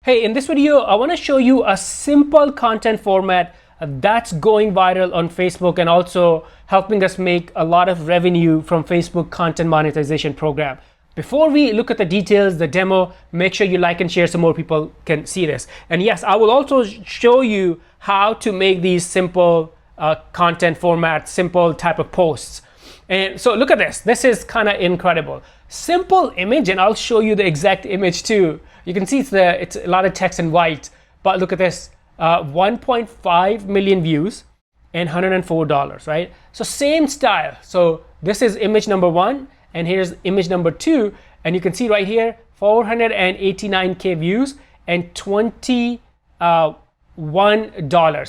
Hey, in this video, I want to show you a simple content format that's going viral on Facebook and also helping us make a lot of revenue from Facebook content monetization program. Before we look at the details, the demo, make sure you like and share so more people can see this. And yes, I will also show you how to make these simple content formats, simple type of posts. And so look at this. This is kind of incredible. Simple image, and I'll show you the exact image too. You can see it's a lot of text in white, but look at this, 1.5 million views and $104, right? So same style. So this is image number one, and here's image number two, and you can see right here, 489K views and $21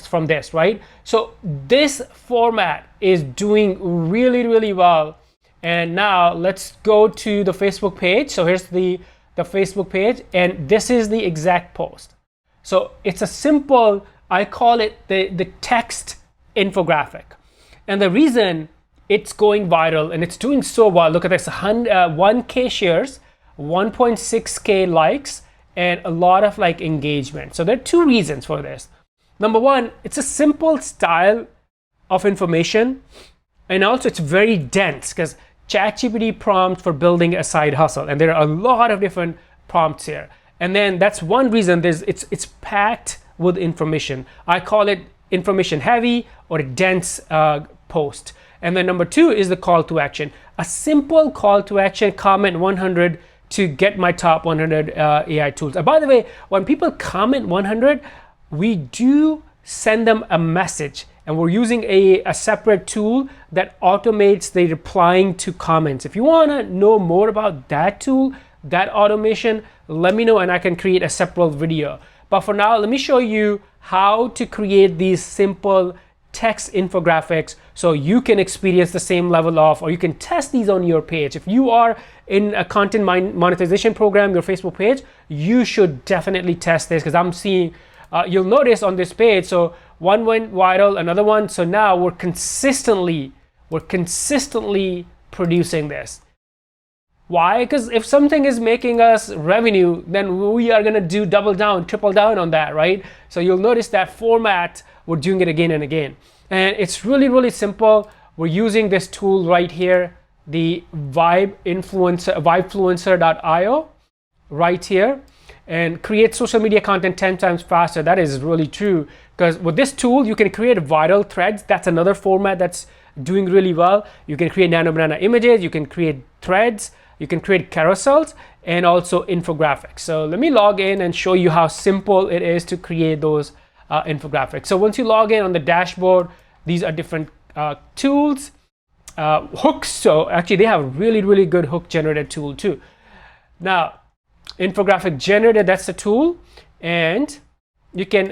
from this, right? So this format is doing really, really well. And now let's go to the Facebook page. So here's the Facebook page, and this is the exact post. So it's a simple, I call it the text infographic. And the reason it's going viral and it's doing so well, look at this, 1K shares, 1.6K likes, and a lot of engagement. So there are two reasons for this. Number one, it's a simple style of information, and also it's very dense because ChatGPT prompt for building a side hustle, and there are a lot of different prompts here. And then that's one reason it's packed with information. I call it information heavy or a dense post. And then number two is the call to action. A simple call to action, comment 100 to get my top 100 AI tools. And by the way, when people comment 100, we do send them a message, and we're using a separate tool that automates the replying to comments. If you want to know more about that tool, that automation, let me know and I can create a separate video. But for now, let me show you how to create these simple text infographics so you can experience the same level of, or you can test these on your page. If you are in a content monetization program, your Facebook page, you should definitely test this, because I'm seeing, you'll notice on this page, so one went viral, another one. So now we're consistently producing this. Why? Because if something is making us revenue, then we are gonna do double down, triple down on that, right? So you'll notice that format, we're doing it again and again. And it's really, really simple. We're using this tool right here, the Vibefluencer.io right here, and create social media content 10 times faster. That is really true, because with this tool, you can create viral threads. That's another format that's doing really well. You can create nano banana images, you can create threads, you can create carousels, and also infographics. So let me log in and show you how simple it is to create those infographics. So once you log in on the dashboard, these are different tools, hooks. So actually they have a really, really good hook generator tool too. Now, infographic generator, that's the tool, and you can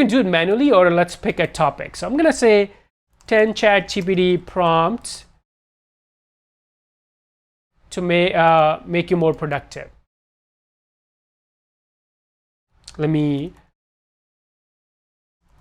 do it manually, or let's pick a topic. So I'm gonna say 10 ChatGPT prompts to make you more productive. To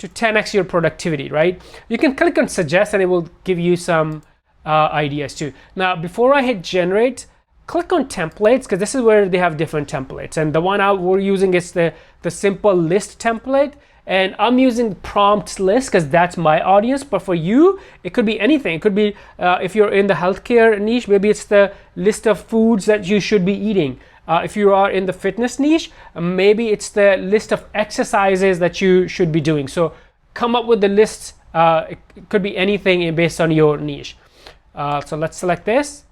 10x your productivity, right? You can click on suggest and it will give you some ideas too. Now, before I hit generate, click on templates, because this is where they have different templates. And the one we're using is the simple list template. And I'm using prompts list because that's my audience. But for you, it could be anything. It could be, if you're in the healthcare niche, maybe it's the list of foods that you should be eating. If you are in the fitness niche, maybe it's the list of exercises that you should be doing. So come up with the list. It could be anything based on your niche. So let's select this.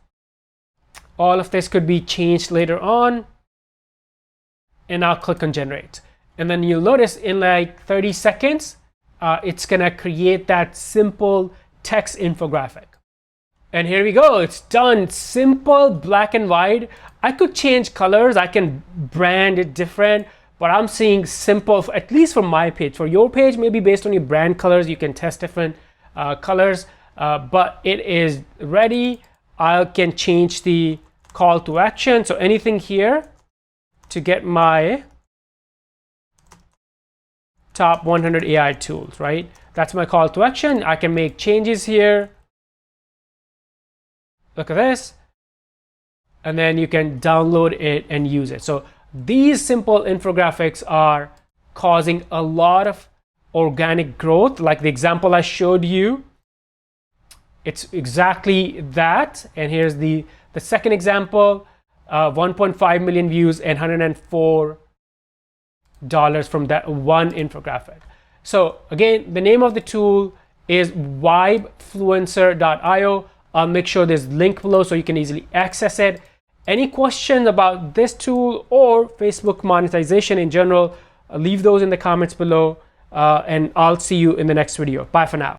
All of this could be changed later on. And I'll click on generate. And then you'll notice in 30 seconds, it's gonna create that simple text infographic. And here we go, it's done. Simple, black and white. I could change colors, I can brand it different, but I'm seeing simple, at least for my page. For your page, maybe based on your brand colors, you can test different colors, but it is ready. I can change the call to action. So anything here to get my top 100 AI tools, right? That's my call to action. I can make changes here. Look at this. And then you can download it and use it. So these simple infographics are causing a lot of organic growth. Like the example I showed you, it's exactly that. And here's the second example, 1.5 million views and $104 from that one infographic. So again, the name of the tool is vibefluencer.io. I'll make sure there's a link below so you can easily access it. Any questions about this tool or Facebook monetization in general, leave those in the comments below, and I'll see you in the next video. Bye for now.